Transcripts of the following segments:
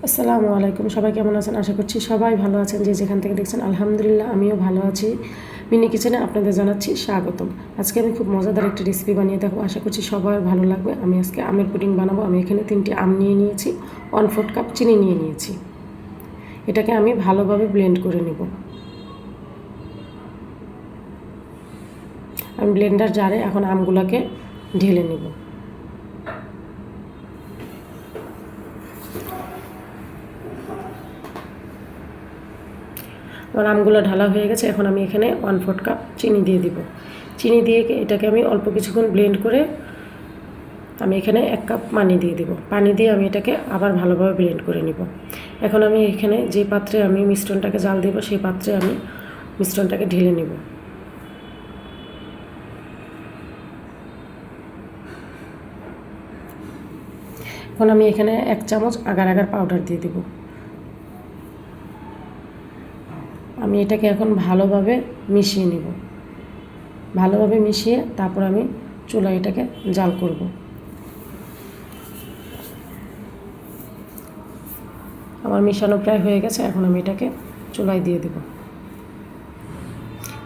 আসসালামু আলাইকুম। সবাই কেমন আছেন? আশা করছি সবাই ভালো আছেন। যে যেখান থেকে দেখছেন আলহামদুলিল্লাহ আমিও ভালো আছি। মিনি কিচেনে আপনাদের জানাচ্ছি স্বাগতম। আজকে আমি খুব মজাদার একটা রেসিপি বানিয়ে দেখাবো, আশা করছি সবার ভালো লাগবে। আমি আজকে আমের পুডিং বানাবো। আমি এখানে 3টি আম নিয়ে নিয়েছি, 1/4 কাপ চিনি নিয়ে নিয়েছি। এটাকে আমি ভালোভাবে ব্লেন্ড করে নেব। আমি ব্লেন্ডার জারে এখন আমগুলোকে ঢেলে নেব। আমার আমগুলো ঢালা হয়ে গেছে। এখন আমি এখানে 1/4 কাপ চিনি দিয়ে দিব। চিনি দিয়ে এটাকে আমি অল্প কিছুক্ষণ ব্লেন্ড করে আমি এখানে 1 কাপ পানি দিয়ে দিব। পানি দিয়ে আমি এটাকে আবার ভালোভাবে ব্লেন্ড করে নিব। এখন আমি এখানে যে পাত্রে আমি মিশ্রণটাকে জাল দেব সেই পাত্রে আমি মিশ্রণটাকে ঢেলে নেব। এখন আমি এখানে 1 চামচ আগার আগার পাউডার দিয়ে দেব। আমি এটাকে এখন ভালোভাবে মিশিয়ে নেব। ভালোভাবে মিশিয়ে তারপর আমি চুলায় এটাকে জাল করব। আমার মিশানো প্রায় হয়ে গেছে। এখন আমি এটাকে চুলায় দিয়ে দেব।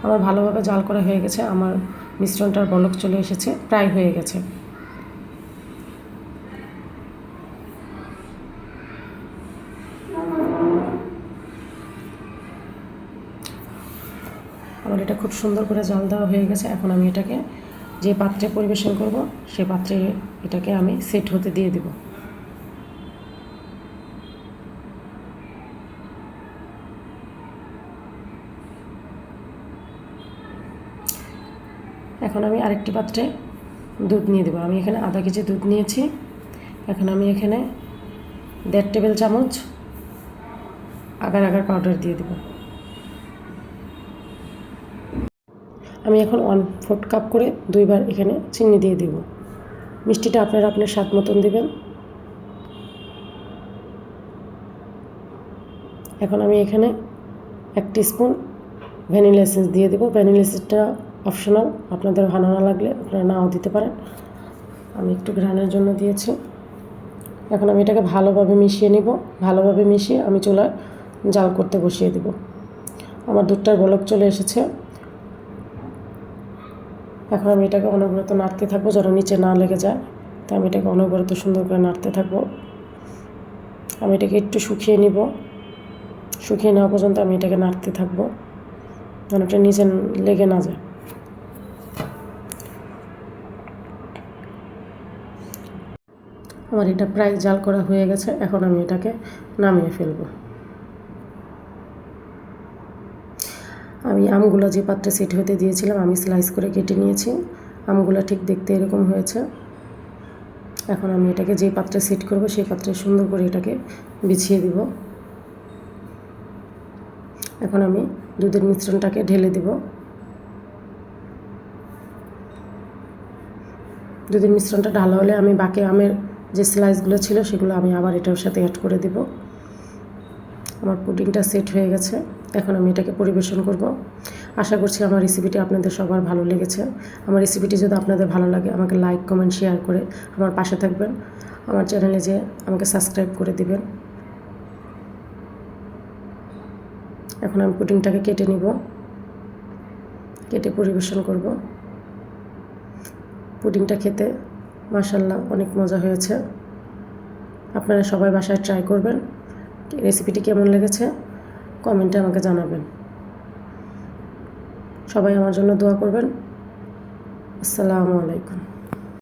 আমার ভালোভাবে জাল করা হয়ে গেছে। আমার মিশ্রণটার বলক চলে এসেছে, প্রায় হয়ে গেছে। আমার এটা খুব সুন্দর করে জাল দেওয়া হয়ে গেছে। এখন আমি এটাকে যে পাত্রে পরিবেশন করব সেই পাত্রে এটাকে আমি সেট হতে দিয়ে দেব। এখন আমি আরেকটি পাত্রে দুধ নিয়ে দেবো। আমি এখানে আধা কেজি দুধ নিয়েছি। এখন আমি এখানে 1.5 টেবিল চামচ আগার আগার পাউডার দিয়ে দেব। আমি এখন 1/4 কাপ করে 2বার এখানে চিনি দিয়ে দেব। মিষ্টিটা আপনারা আপনার স্বাদ মতন দেবেন। এখন আমি এখানে 1 টিস্পুন ভ্যানিলা এসেন্স দিয়ে দেব। ভ্যানিলা এসেন্সটা অপশনাল, আপনাদের ভালো না লাগলে আপনারা নাও দিতে পারেন। আমি একটু ঘ্রাণের জন্য দিয়েছি। এখন আমি এটাকে ভালোভাবে মিশিয়ে নিব। ভালোভাবে মিশিয়ে আমি চুলায় জাল করতে বসিয়ে দেব। আমার দুধটার বলক চলে এসেছে। এখন আমি এটাকে অনবরত নাড়তে থাকবো যেন নিচে না লেগে যায়। তাই আমি এটাকে অনবরত সুন্দর করে নাড়তে থাকবো। আমি এটাকে একটু শুকিয়ে নিব। শুকিয়ে নেওয়া পর্যন্ত আমি এটাকে নাড়তে থাকবো যেন এটা নিচে লেগে না যায়। আমার এটা প্রায় জাল করা হয়ে গেছে। এখন আমি এটাকে নামিয়ে ফেলবো। আমি আমগুলো যে পাত্রে সেট হতে দিয়েছিলাম আমি স্লাইস করে কেটে নিয়েছি। আমগুলো ঠিক দেখতে এরকম হয়েছে। এখন আমি এটাকে যে পাত্রে সেট করব সেই পাত্রে সুন্দর করে এটাকে বিছিয়ে দিব। এখন আমি দুধের মিশ্রণটাকে ঢেলে দিব। দুধের মিশ্রণটা ঢালা হলে আমি বাকি আমের যে স্লাইসগুলো ছিল সেগুলো আমি আবার এটার সাথে অ্যাড করে দেব। আমার পুডিংটা সেট হয়ে গেছে। এখন আমি এটাকে পরিবেশন করব। আশা করছি আমার রেসিপিটি আপনাদের সবার ভালো লেগেছে। আমার রেসিপিটি যদি আপনাদের ভালো লাগে আমাকে লাইক কমেন্ট শেয়ার করে আমার পাশে থাকবেন। আমার চ্যানেলে যে আমাকে সাবস্ক্রাইব করে দিবেন। এখন আমি পুডিংটাকে কেটে নিব, কেটে পরিবেশন করব। পুডিংটা খেতে মাশাআল্লাহ অনেক মজা হয়েছে। আপনারা সবাই বাসায় ট্রাই করবেন। রেসিপিটি কেমন লেগেছে কমেন্টে আমাকে জানাবেন। সবাই আমার জন্য দোয়া করবেন। আসসালামু আলাইকুম।